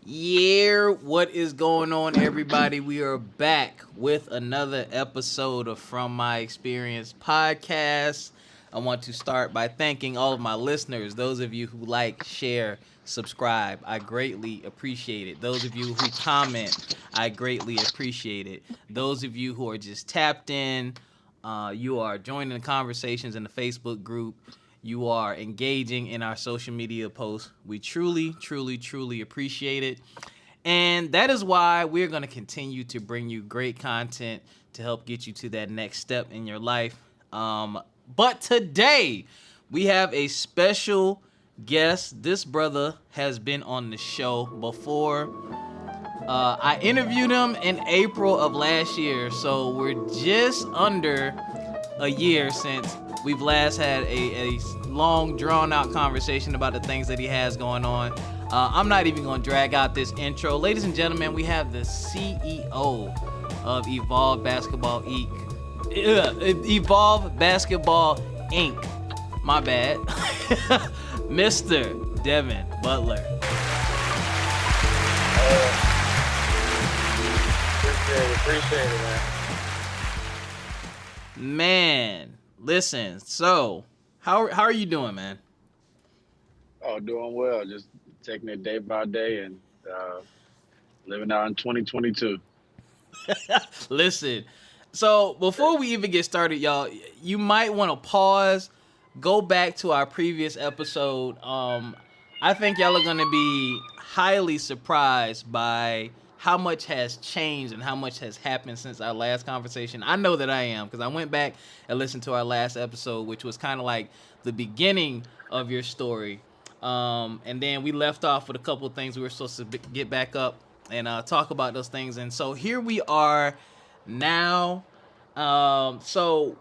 Yeah, what is going on, everybody? We are back with another episode of From My Experience podcast. I want to start by thanking all of my listeners, those of you who like, share, subscribe. I greatly appreciate it. Those of you who comment, I greatly appreciate it. Those of you who are just tapped in, you are joining the conversations in the Facebook group. You are engaging in our social media posts. We truly, truly, truly appreciate it. And that is why we're going to continue to bring you great content to help get you to that next step in your life. But today, we have a special guest. This brother has been on the show before. I interviewed him in April of last year, so we're just under a year since we've last had a long, drawn out conversation about the things that he has going on. I'm not even going to drag out this intro. Ladies and gentlemen, we have the CEO of Evolve Basketball Inc. Evolve Basketball Inc. My bad. Mr. Devon Butler. Appreciate it, man. Man, listen. So, how are you doing, man? Oh, doing well. Just taking it day by day and living out in 2022. Listen. So, before we even get started, y'all, you might want to pause, go back to our previous episode. I think y'all are going to be highly surprised by how much has changed and how much has happened since our last conversation. I know that I am because I went back and listened to our last episode, which was kind of like the beginning of your story. And then we left off with a couple of things we were supposed to get back up and talk about those things. And so here we are now. So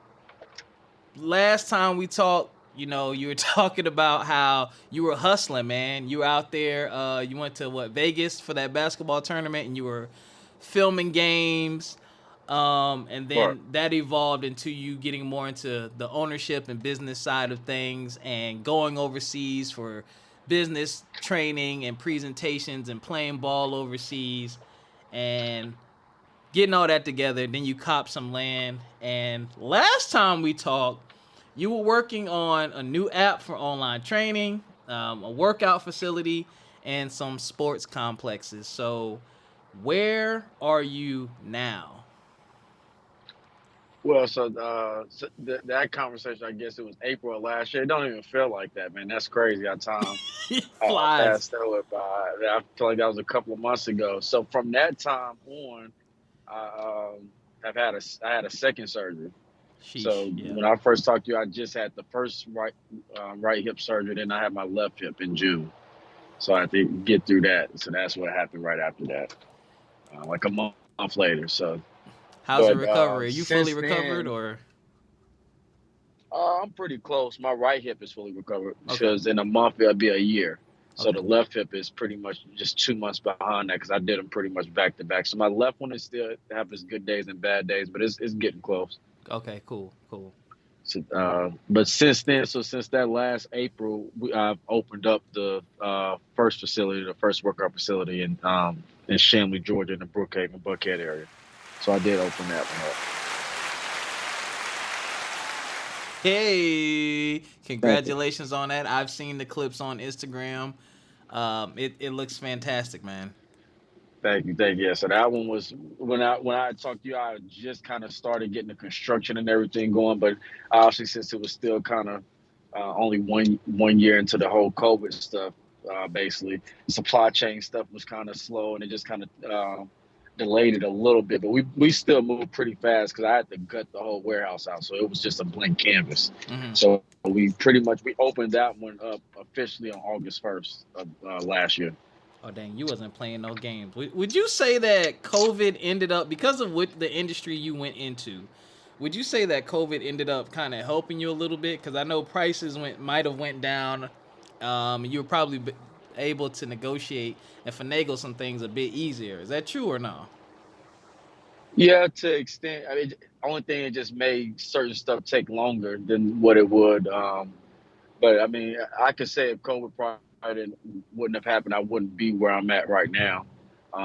last time we talked, you were talking about how you were hustling, man. You were out there. You went to Vegas for that basketball tournament, and you were filming games. And Right. then that evolved into you getting more into the ownership and business side of things, and going overseas for business training and presentations, and playing ball overseas, and getting all that together. Then you cop some land. And last time we talked, you were working on a new app for online training, a workout facility, and some sports complexes. So, where are you now? Well, that conversation, I guess it was April of last year. It don't even feel like that, man. That's crazy how time Flies. passed that went by. I feel like that was a couple of months ago. So from that time on, I had a second surgery. Sheesh. So Yeah. when I first talked to you, I just had the first right hip surgery. Then I had my left hip in June. So I had to get through that. So that's what happened right after that, like a month later. So, How's the but recovery? Are you fully since recovered, then, or I'm pretty close. My right hip is fully recovered okay? because in a month it'll be a year. So Okay. the left hip is pretty much just 2 months behind that because I did them pretty much back to back. So my left one is still have its good days and bad days, but it's getting close. Okay. Cool. Cool. So, but since then, so since that last April, I've opened up the first facility, the first workout facility in Shanley, Georgia, in the Brookhaven, Buckhead area. So I did open that one up. Hey, Thank you, congratulations on that. I've seen the clips on Instagram. It looks fantastic, man. thank you. Yeah, so that one was when I talked to you, I just kind of started getting the construction and everything going, but obviously since it was still kind of only one year into the whole COVID stuff, basically supply chain stuff was kind of slow, and it just kind of delayed it a little bit. But we still moved pretty fast because I had to gut the whole warehouse out, so it was just a blank canvas. Hmm. So we opened that one up officially on August 1st of last year. Oh dang, you wasn't playing no games. Would you say that COVID ended up because of what the industry you went into? Would you say that COVID ended up kind of helping you a little bit? Because I know prices might have went down. You were probably able to negotiate and finagle some things a bit easier. Is that true or no? Yeah, to extent. I mean, only thing it just made certain stuff take longer than what it would. But I mean, I could say if COVID wouldn't have happened, I wouldn't be where I'm at right now.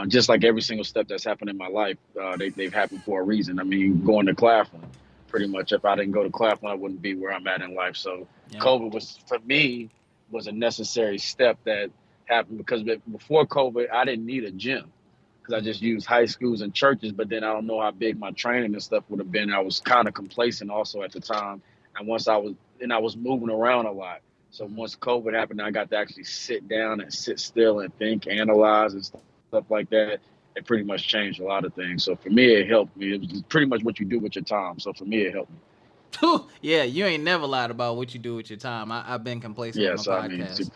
Just like every single step that's happened in my life, they've happened for a reason. I mean, going to Claflin, pretty much. If I didn't go to Claflin, I wouldn't be where I'm at in life. So Yeah. COVID was for me was a necessary step that happened because before COVID, I didn't need a gym because I Mm-hmm. just used high schools and churches. But then I don't know how big my training and stuff would have been. I was kind of complacent also at the time, and I was moving around a lot. So Mm-hmm. once COVID happened, I got to actually sit down and sit still and think, analyze, and stuff like that. It pretty much changed a lot of things. So for me, it helped me. It was pretty much what you do with your time. So for me, it helped me. Yeah, you ain't never lied about what you do with your time. I've been complacent on Yeah. the So I mean, podcast.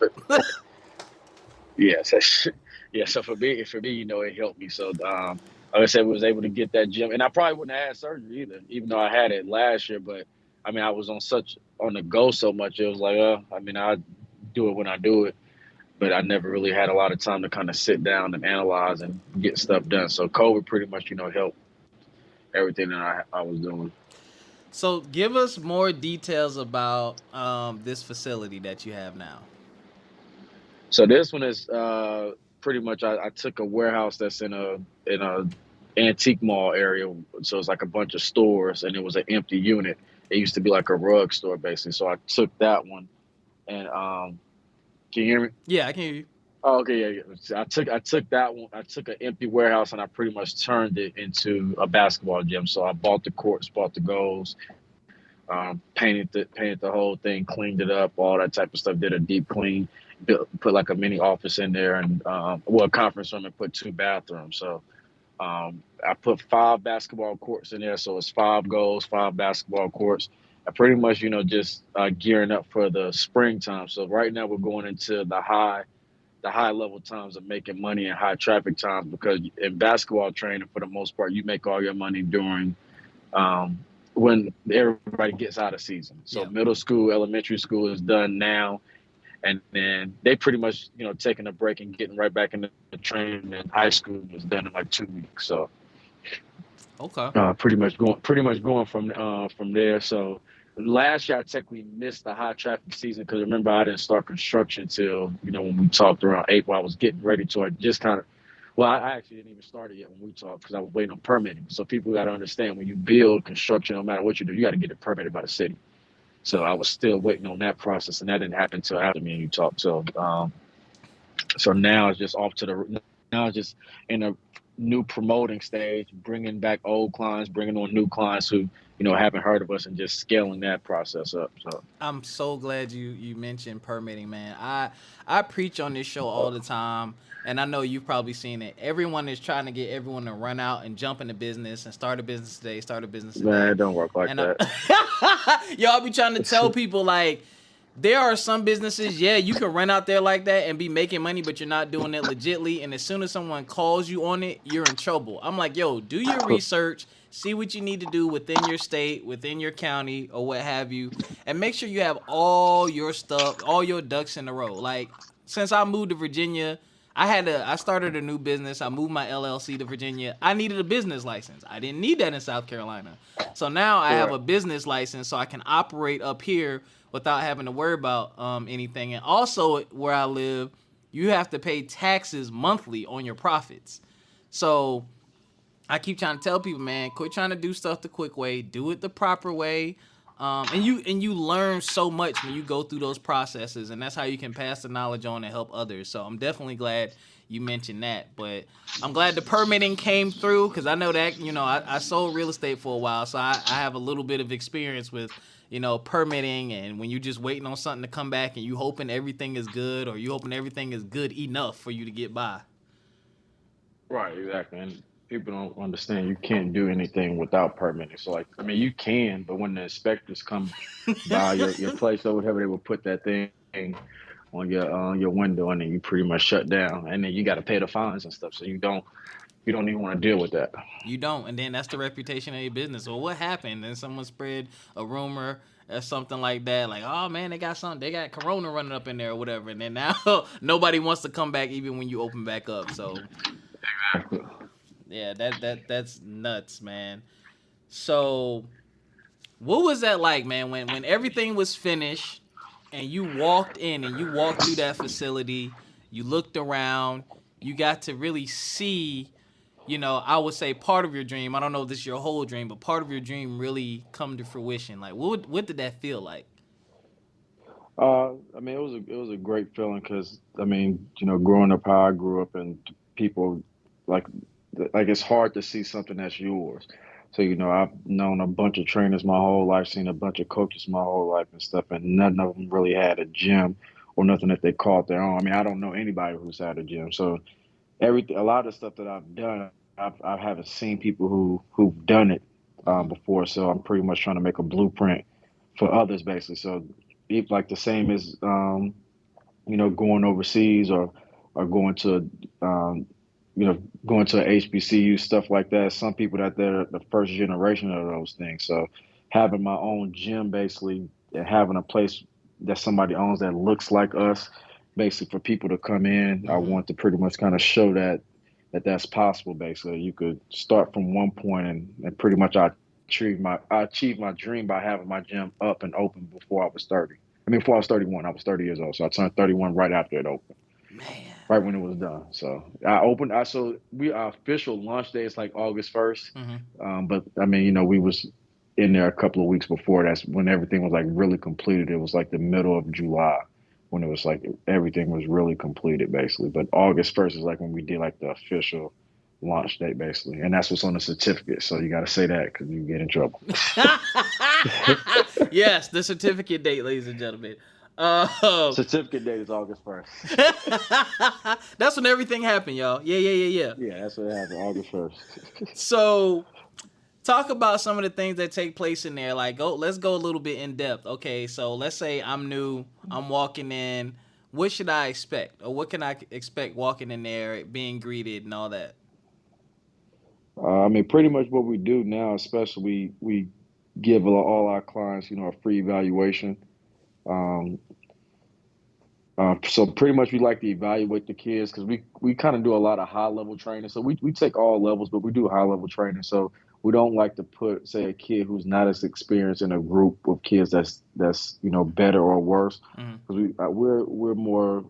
yeah. So, yeah. So for me, it helped me. So like I said, we was able to get that gym, and I probably wouldn't have had surgery either, even though I had it last year. But I mean, I was on the go so much. It was like, I mean, I do it when I do it, but I never really had a lot of time to kind of sit down and analyze and get stuff done. So COVID pretty much, helped everything that I was doing. So give us more details about this facility that you have now. So this one is pretty much I took a warehouse that's in a antique mall area. So it's like a bunch of stores, and it was an empty unit. It used to be like a rug store basically. So I took that one, and can you hear me? Yeah, I can hear you. Oh, okay, yeah, yeah. So I took that one. I took an empty warehouse and I pretty much turned it into a basketball gym. So I bought the courts, bought the goals, painted the whole thing, cleaned it up, all that type of stuff. Did a deep clean, put like a mini office in there, and a conference room, and put two bathrooms. So I put five basketball courts in there, so it's five goals, five basketball courts. I pretty much, just gearing up for the springtime. So right now we're going into the high level times of making money and high traffic times because in basketball training, for the most part, you make all your money during um, when everybody gets out of season. So Yeah. middle school, elementary school is done now, and then they pretty much taking a break and getting right back into the training. And high school is done in like 2 weeks. So Okay. pretty much going from there. So last year I technically missed the high traffic season because remember I didn't start construction till when we talked around April. I was getting ready to. I just kind of well, I actually didn't even start it yet when we talked because I was waiting on permitting. So people got to understand when you build construction, no matter what you do, you got to get it permitted by the city. So I was still waiting on that process, and that didn't happen until after me and you talked. So now it's just off to the now it's just in a new promoting stage, bringing back old clients, bringing on new clients who haven't heard of us, and just scaling that process up. So I'm so glad you mentioned permitting, man. I preach on this show all the time, and I know you've probably seen it. Everyone is trying to get everyone to run out and jump into business and start a business today, start a business man, today. it don't work like And that. y'all be trying to tell people like there are some businesses, yeah, you can run out there like that and be making money, but you're not doing it legitly. And as soon as someone calls you on it, you're in trouble. I'm like, yo, do your research, see what you need to do within your state, within your county, or what have you, and make sure you have all your stuff, all your ducks in a row. Like, since I moved to Virginia, I started a new business. I moved my LLC to Virginia. I needed a business license. I didn't need that in South Carolina. So now I have Right. a business license so I can operate up here without having to worry about anything. And also where I live, you have to pay taxes monthly on your profits. So I keep trying to tell people, man, quit trying to do stuff the quick way, do it the proper way. And you learn so much when you go through those processes, and that's how you can pass the knowledge on and help others. So I'm definitely glad you mentioned that. But I'm glad the permitting came through because I know that I sold real estate for a while, so I have a little bit of experience with permitting, and when you're just waiting on something to come back and you hoping everything is good, or you hoping everything is good enough for you to get by. Right, exactly. And people don't understand you can't do anything without permitting. So like I mean you can, but when the inspectors come by your place or whatever, they will put that thing on your window, and then you pretty much shut down. And then you gotta pay the fines and stuff. So you don't even want to deal with that. You don't, and then that's the reputation of your business. Well, what happened? And someone spread a rumor or something like that, like, oh man, they got Corona running up in there or whatever, and then now nobody wants to come back even when you open back up. So Exactly. yeah, that's nuts, man. So what was that like, man? When everything was finished, and you walked in and you walked through that facility, you looked around, you got to really see, I would say part of your dream. I don't know if this is your whole dream, but part of your dream really come to fruition. Like, what did that feel like? I mean, it was a great feeling because I mean, growing up how I grew up, and people like it's hard to see something that's yours. So I've known a bunch of trainers my whole life, seen a bunch of coaches my whole life and stuff, and none of them really had a gym or nothing that they called their own. I mean, I don't know anybody who's had a gym. So everything, a lot of the stuff that I've done, I haven't seen people who've done it Hmm. before. So I'm pretty much trying to make a blueprint for others, basically. So like the same as going overseas or going to going to a HBCU stuff like that. Some people that they're the first generation of those things. So having my own gym basically and having a place that somebody owns that looks like us, basically for people to come in, I Hmm. want to pretty much kind of show that's possible. Basically, you could start from one point and pretty much I achieved my dream by having my gym up and open before I was 30. I mean, before I was 31, I was 30 years old. So I turned 31 right after it opened, Man. right when it was done. So I opened. So our official launch day is like August 1st. Hmm. But I mean, we was in there a couple of weeks before. That's when everything was like really completed. It was like the middle of July when it was like everything was really completed, basically. But August 1st is like when we did like the official launch date, basically, and that's what's on the certificate. So you got to say that because you get in trouble. Yes, the certificate date, ladies and gentlemen. Uh, Certificate date is August 1st. that's when everything happened, y'all. Yeah, yeah, yeah, yeah. Yeah, that's what happened. August 1st. So talk about some of the things that take place in there. Like, let's go a little bit in depth. Okay, so let's say I'm new, I'm walking in. What should I expect, or what can I expect walking in there, being greeted, and all that? I mean, pretty much what we do now, especially we give all our clients, a free evaluation. Um, so pretty much we like to evaluate the kids because we kind of do a lot of high level training. So we take all levels, but we do high level training. So we don't like to put, say, a kid who's not as experienced in a group of kids that's better or worse Hmm. because we're more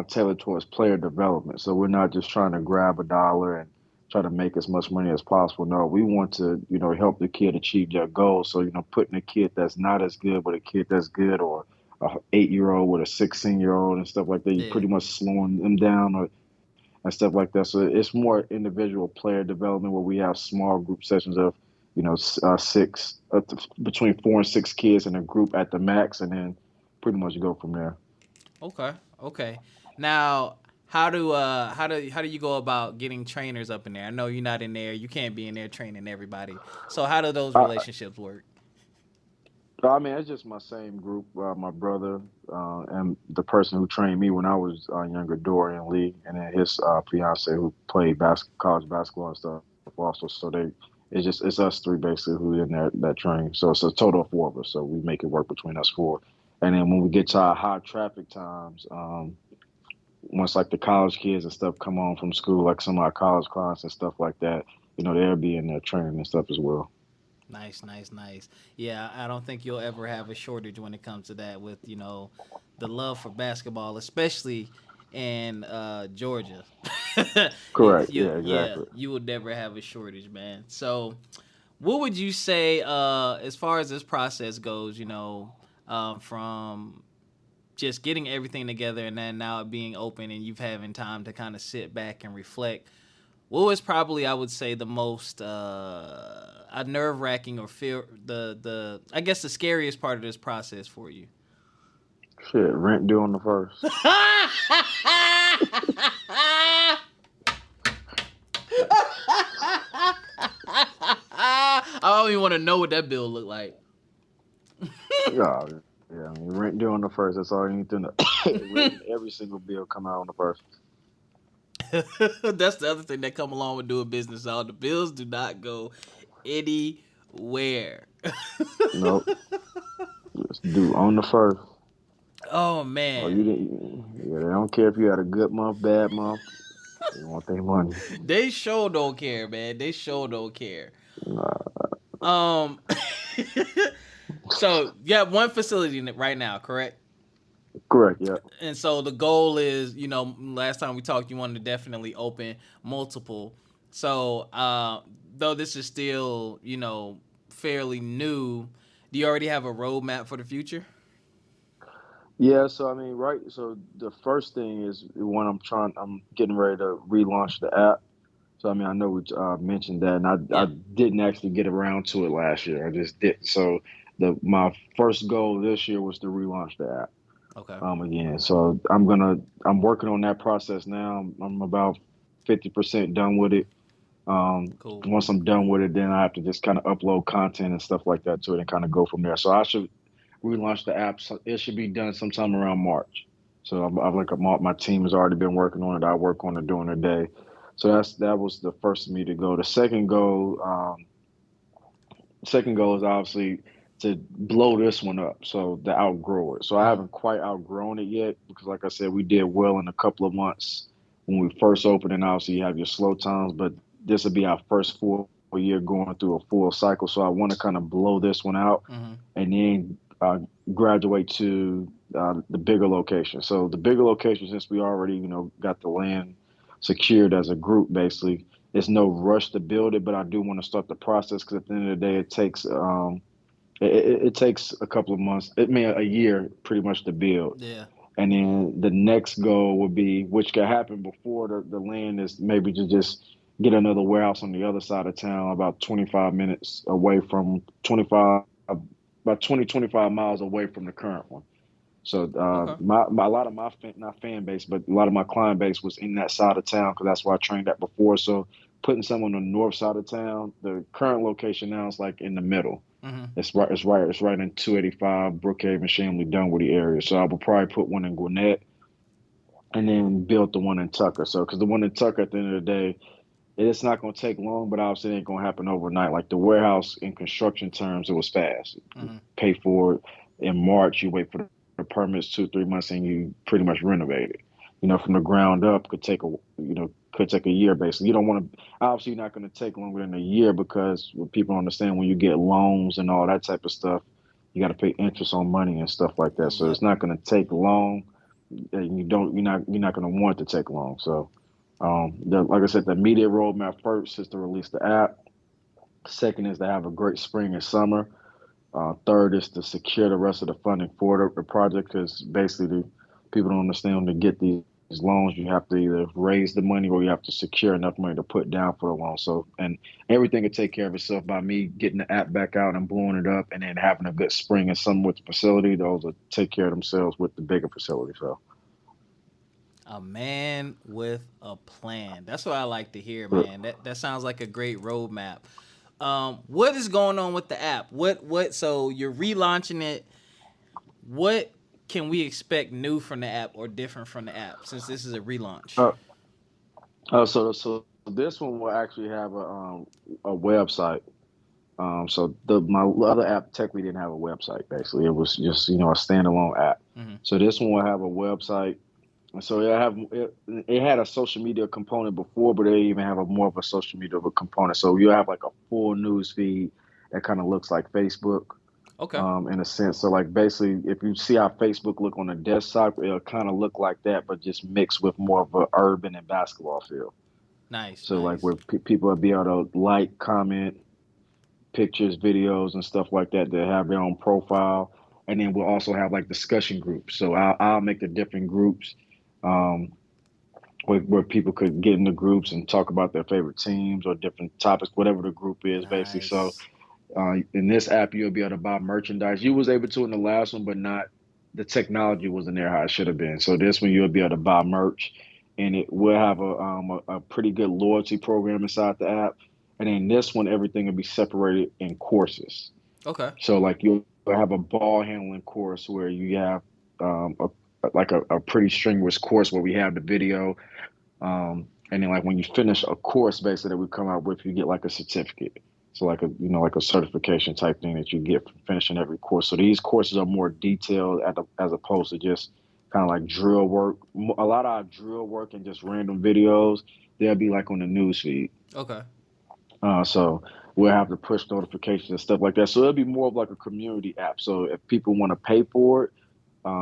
tailored towards player development. So we're not just trying to grab a dollar and try to make as much money as possible. No, we want to, help the kid achieve their goals. So, putting a kid that's not as good with a kid that's good, or a 8 year old with a 16 year old and stuff like that, you're Yeah. pretty much slowing them down and stuff like that. So it's more individual player development where we have small group sessions of, six, between 4 and 6 kids in a group at the max, and then pretty much go from there. Okay. Okay. Now, how do you go about getting trainers up in there? I know you're not in there. You can't be in there training everybody. So how do those I, relationships work? I mean, it's just my same group. My brother and the person who trained me when I was younger, Dorian Lee, and then his fiance who played college basketball and stuff also. So it's us three basically who in there that train. So it's a total of 4 of us. So we make it work between us 4. And then when we get to our high traffic times, once like the college kids and stuff come on from school, like some of our college clients and stuff like that, they'll be in there training and stuff as well. Nice, nice, nice. Yeah, I don't think you'll ever have a shortage when it comes to that with, the love for basketball, especially in Georgia. Correct. Yeah, Yeah, exactly. you would never have a shortage, man. So, what would you say as far as this process goes, from just getting everything together and then now it being open and you've having time to kind of sit back and reflect? What was probably I would say the most a nerve wracking or fear the I guess the scariest part of this process for you? Shit, rent due on the first. I don't even want to know what that bill looked like. Yeah, yeah. I mean, rent due on the first. That's all you need to know. Every single bill come out on the first. That's the other thing that come along with doing business. All the bills do not go anywhere. Nope, it's due on the first. Oh Oh, man, you didn't. Yeah, they don't care if you had a good month, bad month. They want their money. they sure don't care, man. They sure don't care. Nah, Um, so you have one facility right now, correct? Correct. Yeah. And so the goal is, last time we talked, you wanted to definitely open multiple. So, though this is still, fairly new, do you already have a roadmap for the future? Yeah. So I mean, right. So the first thing is when I'm getting ready to relaunch the app. So I mean, I know we mentioned that, and I Yeah. didn't actually get around to it last year. I just did. So my first goal this year was to relaunch the app Okay. again. So I'm working on that process now. I'm about 50% done with it. Cool. Once I'm done with it, then I have to just kind of upload content and stuff like that to it and kind of go from there. So I should relaunch the app. So it should be done sometime around March. So I've like my team has already been working on it. I work on it during the day. So that was the first of me to go. Second goal is obviously to blow this one up, so to outgrow it. So I Mm-hmm. haven't quite outgrown it yet because, like I said, we did well in a couple of months when we first opened, and obviously you have your slow times. But this will be our first full year going through a full cycle. So I want to kind of blow this one out, Mm-hmm. and then graduate to the bigger location. So the bigger location, since we already got the land secured as a group, basically there's no rush to build it, but I do want to start the process because at the end of the day, it takes a couple of months, it may a year pretty much to build. Yeah. And then the next goal would be, which could happen before the land is maybe to just get another warehouse on the other side of town, about 25 minutes away from 25, about 25 miles away from the current one. So Okay. a lot of my not fan base, but a lot of my client base was in that side of town because that's where I trained at before. So putting some on the north side of town, the current location now is like in the middle. Mm-hmm. It's right in 285 Brookhaven, Shamley, Dunwoody area. So I would probably put one in Gwinnett and then build the one in Tucker. So because the one in Tucker at the end of the day, it's not going to take long, but obviously it ain't going to happen overnight. Like the warehouse in construction terms, it was fast. You Mm-hmm. pay for it in March, you wait for the permits 2 3 months, and you pretty much renovate it. From the ground up could take a year basically. You don't want to obviously you're not going to take longer than a year because what people understand when you get loans and all that type of stuff, you got to pay interest on money and stuff like that. So Yep. it's not going to take long. And you're not going to want it to take long. So like I said, the immediate roadmap first is to release the app. Second is to have a great spring and summer. Third is to secure the rest of the funding for the project because basically people don't understand when to get these loans, you have to either raise the money or you have to secure enough money to put down for the loan. So, and everything will take care of itself by me getting the app back out and blowing it up and then having a good spring and summer with the facility. Those will take care of themselves with the bigger facility. So, A man with a plan. That's what I like to hear, but, man. That sounds like a great roadmap. What is going on with the app? What? So you're relaunching it. What can we expect new from the app or different from the app since this is a relaunch? uh, so this one will actually have a website. So my other app technically didn't have a website. Basically, it was just a standalone app. Mm-hmm. So this one will have a website. And so it had a social media component before, but they even have a more of a social media component. So you'll have like a full news feed that kind of looks like Facebook, Okay. in a sense. So like basically, if you see how Facebook look on the desktop, it'll kind of look like that, but just mixed with more of a urban and basketball feel. Nice. So like Nice. where people will be able to like, comment, pictures, videos, and stuff like that that have their own profile. And then we'll also have like discussion groups. So I'll make the different groups um, where people could get in the groups and talk about their favorite teams or different topics, whatever the group is, basically. So Nice. in this app, you'll be able to buy merchandise. You was able to in the last one, but not the technology wasn't there how it should have been. So this one, you'll be able to buy merch, and it will have a pretty good loyalty program inside the app. And then this one, everything will be separated in courses. Okay. So like you'll have a ball handling course where you have a pretty strenuous course where we have the video, and then like when you finish a course basically that we come out with, you get like a certificate. So like a certification type thing that you get from finishing every course. So these courses are more detailed as opposed to just kind of like drill work. A lot of our drill work and just random videos, they'll be like on the news feed. Okay. So we'll have to push notifications and stuff like that. So it'll be more of like a community app. So if people want to pay for it,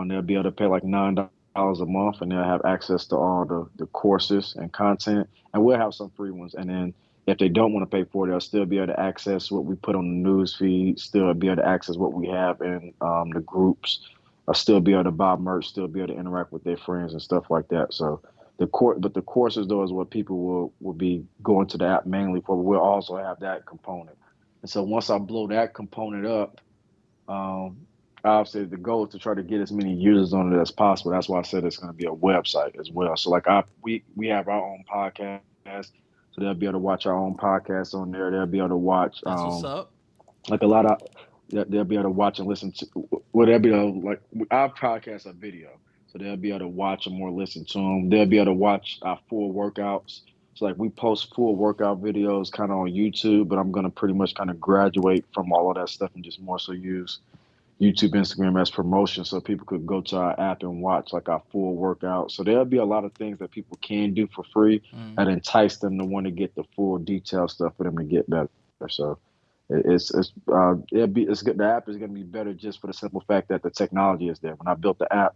They'll be able to pay like $9 a month, and they'll have access to all the courses and content. And we'll have some free ones. And then if they don't want to pay for it, they'll still be able to access what we put on the news feed. Still be able to access what we have in the groups. Still be able to buy merch. Still be able to interact with their friends and stuff like that. So but the courses though is what people will be going to the app mainly for. We'll also have that component. And so once I blow that component up, um, obviously the goal is to try to get as many users on it as possible. That's why I said it's going to be a website as well. So like we have our own podcast, so they'll be able to watch our own podcast on there. They'll be able to watch That's what's up. like a lot of they'll be able to watch and listen to. Well, they'll be able to, like our podcasts are video, so they'll be able to watch them or listen to them. They'll be able to watch our full workouts. So like we post full workout videos kind of on YouTube, but I'm gonna pretty much kind of graduate from all of that stuff and just more so use YouTube, Instagram as promotion, so people could go to our app and watch like our full workout. So there'll be a lot of things that people can do for free that entice them to want to get the full detailed stuff for them to get better. So it's good. The app is going to be better just for the simple fact that the technology is there. When I built the app,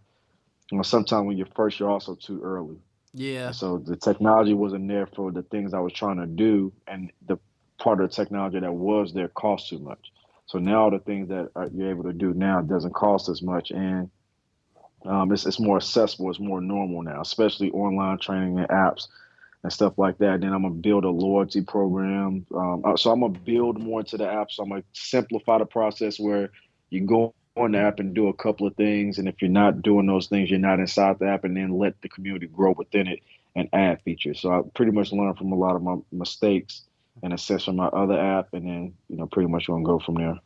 sometimes when you're first, you're also too early. Yeah. And so the technology wasn't there for the things I was trying to do, and the part of the technology that was there cost too much. So now the things that you're able to do now doesn't cost as much, and it's more accessible. It's more normal now, especially online training and apps and stuff like that. Then I'm gonna build a loyalty program. So I'm gonna build more into the app. So I'm gonna simplify the process where you go on the app and do a couple of things, and if you're not doing those things, you're not inside the app, and then let the community grow within it and add features. So I pretty much learned from a lot of my mistakes and assess from my other app, and then pretty much gonna go from there.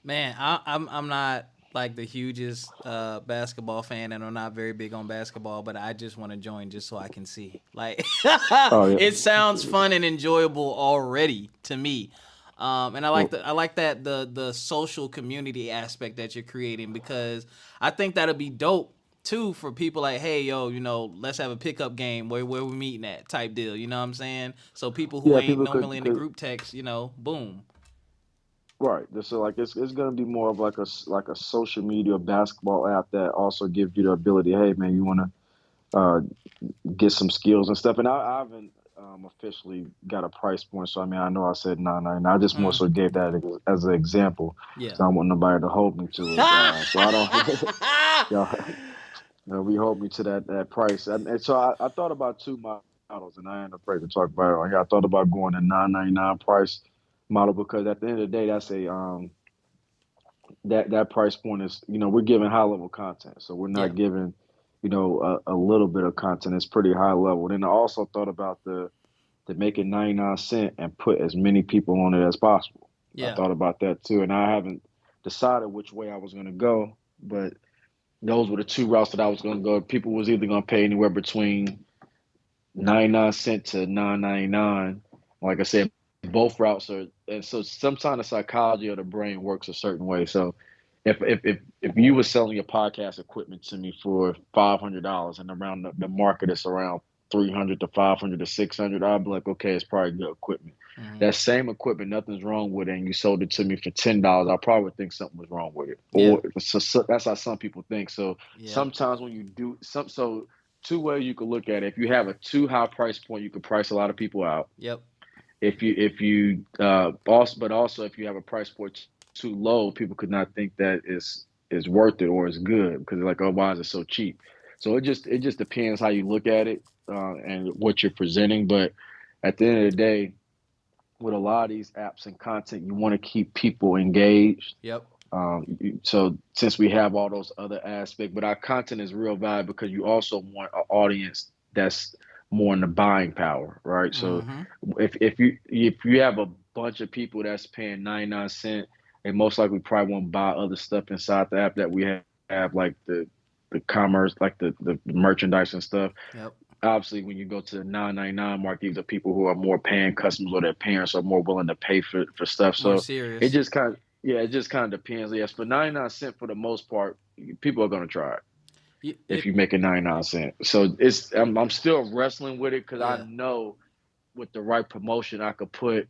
Man, I'm not like the hugest basketball fan, and I'm not very big on basketball, but I just want to join just so I can see. Like, Oh yeah. it sounds fun and enjoyable already to me. And Well, I like that the social community aspect that you're creating, because I think that'll be dope too for people like, hey, yo, let's have a pickup game where we meeting at type deal. You know what I'm saying? So people who yeah, ain't people normally in the could group text, boom. right. So like it's gonna be more of like a social media basketball app that also gives you the ability. Hey man, you wanna uh, get some skills and stuff. And I haven't officially got a price point, so I mean I know I said 9.99. I just more Mm, so gave that as an example, yeah. so I don't want nobody to hold me to it. So I don't. Y'all, we hold me to that price. And so I thought about two models, and I ain't afraid to talk about it on here. I thought about going to 9.99 price model because at the end of the day, that's a that price point is we're giving high level content, so we're Yeah. not giving a little bit of content. It's pretty high level. Then I also thought about to make it 99 cents and put as many people on it as possible. I Yeah. thought about that too, and I haven't decided which way I was going to go, but those were the two routes that I was going to go. People was either going to pay anywhere between 99 cents to 9.99. Like I said, both routes are, and so sometimes the psychology of the brain works a certain way. So if you were selling your podcast equipment to me for $500 and around the market is around 300 to 500 to 600, I'd be like, okay, it's probably good equipment. Hmm. That same equipment, nothing's wrong with it, and you sold it to me for $10, I probably would think something was wrong with it, Yeah. or so that's how some people think. So Yep. sometimes when you do so two ways you could look at it. If you have a too high price point, you could price a lot of people out. Yep. But also if you have a price point too low, people could not think that is worth it or is good because they're like, oh, why is it so cheap? So it just depends how you look at it and what you're presenting. But at the end of the day, with a lot of these apps and content, you want to keep people engaged. Yep. So since we have all those other aspects, but our content is real valuable because you also want an audience that's more in the buying power, right? So Hmm. if you have a bunch of people that's paying 99 cents, they most likely probably won't buy other stuff inside the app that we have like the commerce, like the merchandise and stuff. Yep. Obviously, when you go to the 9.99 mark, these are people who are more paying customers or their parents are more willing to pay for stuff. More So it serious. just kind of, yeah, it just kind of depends. Yes, for 99 cents for the most part, people are going to try it if It you make it 99 cents. So I'm still wrestling with it because I yeah. know with the right promotion, I could put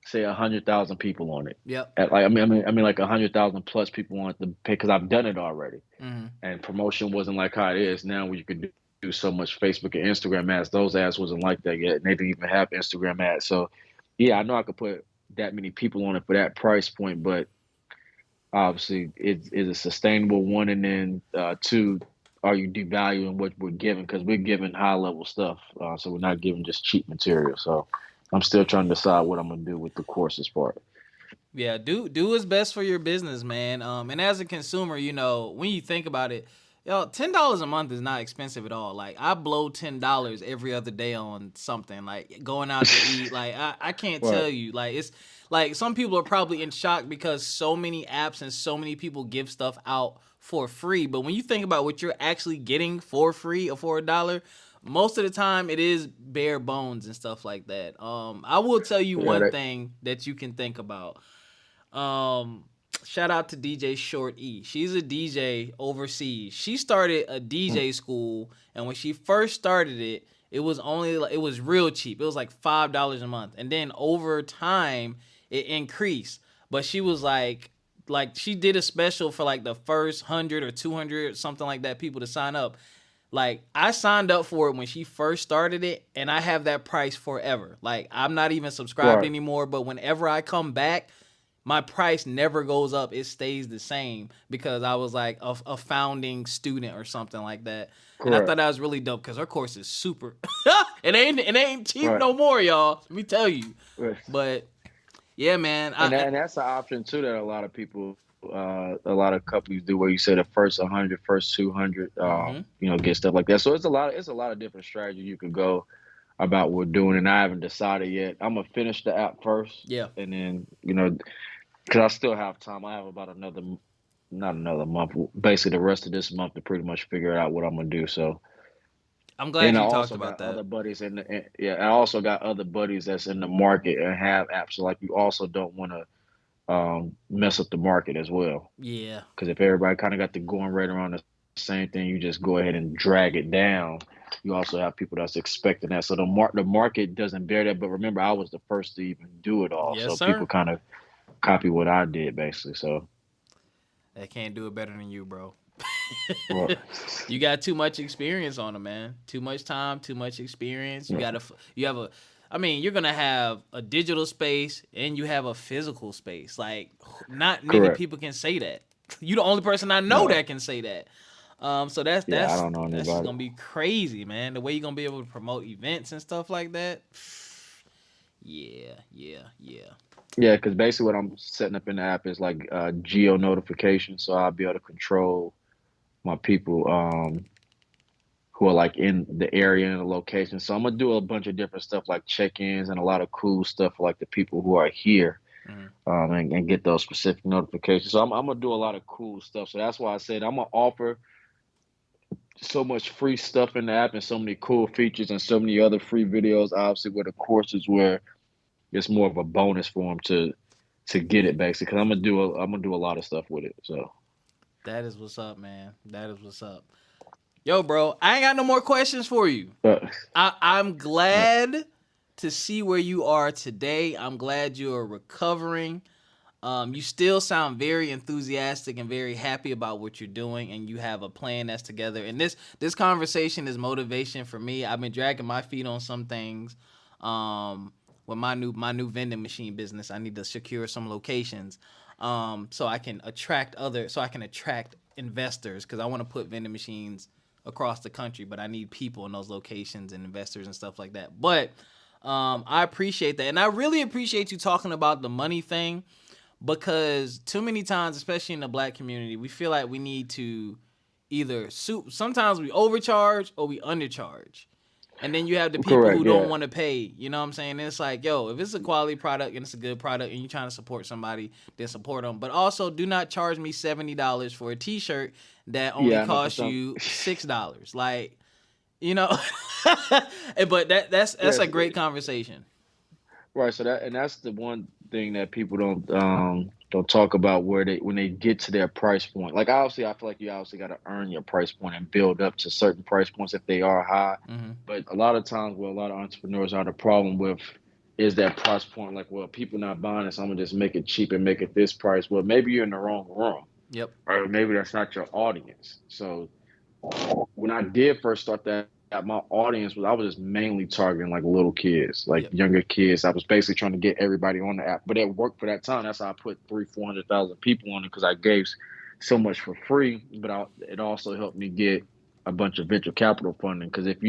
say 100,000 people on it. Yep. At like I mean like 100,000 plus people on the pay because I've done it already. Mm-hmm. And promotion wasn't like how it is now, where you could do so much Facebook and Instagram ads. Those ads wasn't like that yet, and they didn't even have Instagram ads. So, yeah, I know I could put that many people on it for that price point, but obviously, it's a sustainable one, and then two, are you devaluing what we're giving? Because we're giving high level stuff, so we're not giving just cheap material. So, I'm still trying to decide what I'm gonna do with the courses part. Yeah, do what's best for your business, man. And as a consumer, when you think about it, $10 a month is not expensive at all. Like I blow $10 every other day on something, like going out to eat. Like I can't Right, tell you, like it's like some people are probably in shock because so many apps and so many people give stuff out for free. But when you think about what you're actually getting for free or for $1, most of the time it is bare bones and stuff like that. I will tell you yeah, one that, thing that you can think about. Um, Shout out to DJ Short E. She's a DJ overseas. She started a DJ school, and when she first started it, it was real cheap. It was like $5 a month, and then over time it increased. But she was like she did a special for like the first 100 or 200 something like that people to sign up. Like I signed up for it when she first started it, and I have that price forever. Like I'm not even subscribed right, anymore, but whenever I come back, my price never goes up. It stays the same because I was like a founding student or something like that. And I thought correct, that was really dope because her course is super. it ain't cheap right. no more, y'all. Let me tell you. Right. But yeah, man. And that's an option too that a lot of people, a lot of companies do, where you say the first 100, first 200, Mm-hmm. get stuff like that. So it's a lot of different strategies you could go about what we're doing, and I haven't decided yet. I'm gonna finish the app first, Yeah. and then because I still have time. I have about not another month, basically the rest of this month to pretty much figure out what I'm gonna do. So, I'm and glad I you talked also about got that. other buddies yeah, I also got other buddies that's in the market and have apps. So like, you also don't want to mess up the market as well. Yeah. Because if everybody kind of got the going right around the same thing, you just go ahead and drag it down. You also have people that's expecting that. So the market doesn't bear that. But remember, I was the first to even do it all, Yes, so people sir. kind of copy what I did basically. So, They can't do it better than you, bro. well, You got too much experience on them, man. Too much time, too much experience. yeah, You have a. I mean, you're gonna have a digital space and you have a physical space. Like, not many correct. people can say that. You the only person I know No, that can say that. So that's yeah, I that's don't know that's just anybody. gonna be crazy, man. The way you're gonna be able to promote events and stuff like that. Yeah, yeah, yeah. Yeah, because basically what I'm setting up in the app is like geo notification, so I'll be able to control my people who are like in the area and the location. So I'm gonna do a bunch of different stuff like check-ins and a lot of cool stuff for like the people who are here, Mm. and get those specific notifications. So I'm gonna do a lot of cool stuff. So that's why I said I'm gonna offer so much free stuff in the app and so many cool features and so many other free videos. Obviously, where the courses where it's more of a bonus for them to get it basically. Because I'm gonna do a lot of stuff with it. So, That is what's up, man. That is what's up. Yo, bro, I ain't got no more questions for you. but I'm uh, glad to see where you are today. I'm glad you are recovering. You still sound very enthusiastic and very happy about what you're doing, and you have a plan that's together. And this conversation is motivation for me. I've been dragging my feet on some things. With my new vending machine business, I need to secure some locations, so I can attract investors because I want to put vending machines across the country, but I need people in those locations and investors and stuff like that. But I appreciate that, and I really appreciate you talking about the money thing because too many times, especially in the black community, we feel like we need to sometimes we overcharge or we undercharge. And then you have the people correct, who don't yeah, want to pay. You know what I'm saying? And it's like, yo, if it's a quality product and it's a good product and you're trying to support somebody, then support them. But also, do not charge me $70 for a T-shirt that only yeah. I know for costs some, you $6. Like, you know. But that's a yes, great conversation. right. So that's the one thing that people don't talk about, where they when they get to their price point. Like, obviously, I feel like you obviously got to earn your price point and build up to certain price points if they are high. Hmm. But a lot of times, where a lot of entrepreneurs are, the problem with is that price point like, well, people not buying it, so I'm gonna just make it cheap and make it this price. Well, maybe you're in the wrong room, Yep. or maybe that's not your audience. So when I did first start that, my audience was I was just mainly targeting like little kids, like Yep. younger kids. I was basically trying to get everybody on the app, but it worked for that time. That's how I put 400,000 people on it because I gave so much for free. But it also helped me get a bunch of venture capital funding because if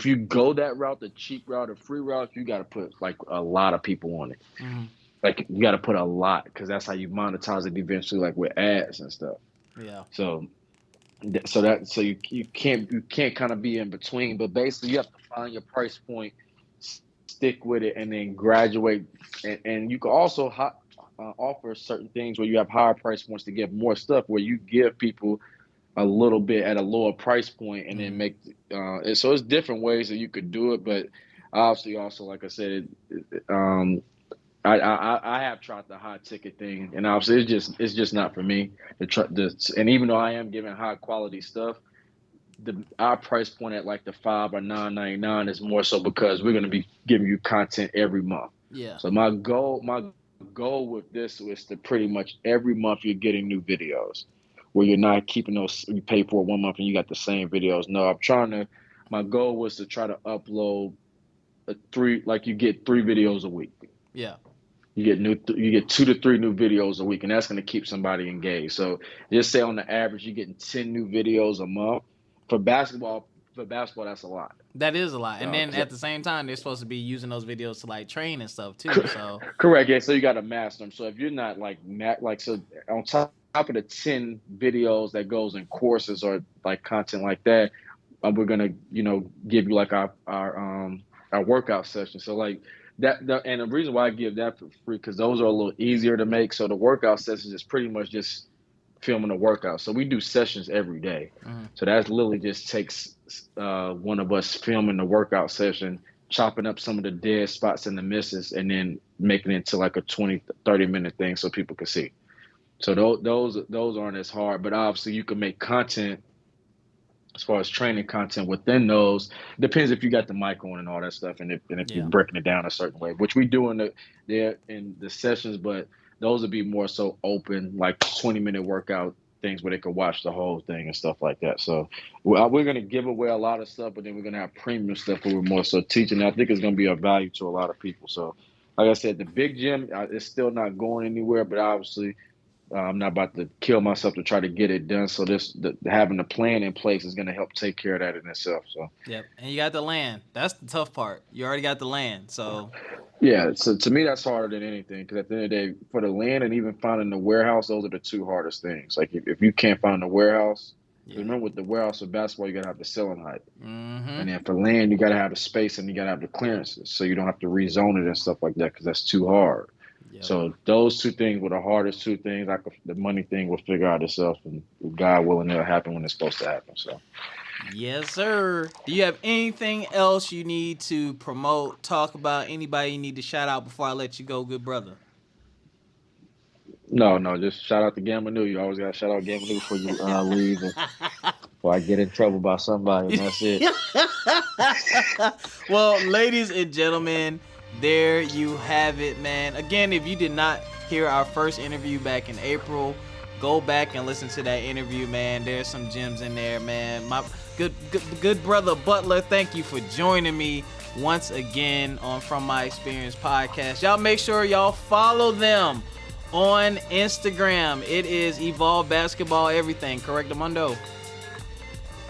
you go that route, the cheap route, the free route, you got to put like a lot of people on it. Mm-hmm. Like you got to put a lot because that's how you monetize it eventually, like with ads and stuff. Yeah. So you can't kind of be in between, but basically you have to find your price point, stick with it, and then graduate. And you can also offer certain things where you have higher price points to give more stuff, where you give people a little bit at a lower price point, and then make. And so it's different ways that you could do it, but obviously also like I said, I have tried the high ticket thing, and obviously it's just not for me. And even though I am giving high quality stuff, our price point at like the $5 or $9.99 is more so because we're gonna be giving you content every month. Yeah. So my goal with this was to pretty much every month you're getting new videos, where you're not keeping those. You pay for it 1 month and you got the same videos. No, my goal was to try to upload you get 3 videos a week. Yeah. You get 2 to 3 new videos a week, and that's going to keep somebody engaged. So just say on the average, you're getting 10 new videos a month. For basketball, that's a lot. That is a lot. And then at the same time, they're supposed to be using those videos to like train and stuff too. So correct, yeah. So you got to master them. So if you're not so on top of the 10 videos that goes in courses or like content like that, we're gonna give you like our workout session. So like. And the reason why I give that for free because those are a little easier to make. So the workout sessions is pretty much just filming the workout. So we do sessions every day. Mm-hmm. So that literally just takes one of us filming the workout session, chopping up some of the dead spots and the misses, and then making it into like a 20-30 minute thing so people can see. So those aren't as hard, but obviously you can make content. As far as training content within those, depends if you got the mic on and all that stuff, and if you're breaking it down a certain way, which we do in the sessions, but those would be more so open, like 20-minute workout things where they could watch the whole thing and stuff like that. So we're going to give away a lot of stuff, but then we're going to have premium stuff where we're more so teaching. I think it's going to be of value to a lot of people. So like I said, the big gym is still not going anywhere, but obviously I'm not about to kill myself to try to get it done. So having a plan in place is going to help take care of that in itself. So yep, and you got the land. That's the tough part. You already got the land. So yeah, so to me that's harder than anything because at the end of the day, for the land and even finding the warehouse, those are the 2 hardest things. Like if you can't find the warehouse, remember with the warehouse of basketball, you got to have the ceiling height, and then for land, you got to have the space and you got to have the clearances, so you don't have to rezone it and stuff like that because that's too hard. Yep. So those 2 things were the hardest 2 things. The money thing will figure out itself, and God willing, it'll happen when it's supposed to happen. So, yes, sir. Do you have anything else you need to promote, talk about? Anybody you need to shout out before I let you go, good brother? No, just shout out to Gamma New. You always got to shout out Gamma New before you leave, before I get in trouble by somebody, and that's it. Well, ladies and gentlemen, there you have it, man. Again, if you did not hear our first interview back in April, go back and listen to that interview, man. There's some gems in there, man. My good brother Butler, thank you for joining me once again on From My Experience podcast. Y'all make sure y'all follow them on Instagram. It is Evolve Basketball Everything, correct, Amundo?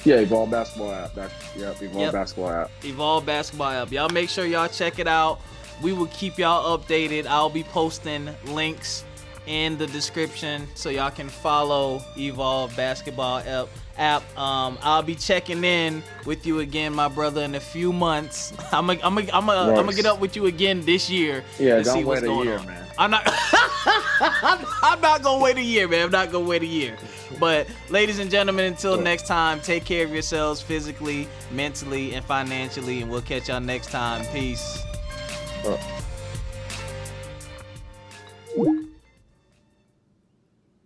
Yeah, Evolve Basketball app. Evolve Basketball app. Evolve Basketball app. Y'all make sure y'all check it out. We will keep y'all updated. I'll be posting links in the description so y'all can follow Evolve Basketball app. I'll be checking in with you again, my brother, in a few months. I'm gonna get up with you again this year. Yeah, to don't see what's wait a going year, on. man. I'm not gonna wait a year, man. I'm not gonna wait a year. But ladies and gentlemen, until next time, take care of yourselves physically, mentally, and financially, and we'll catch y'all next time. Peace.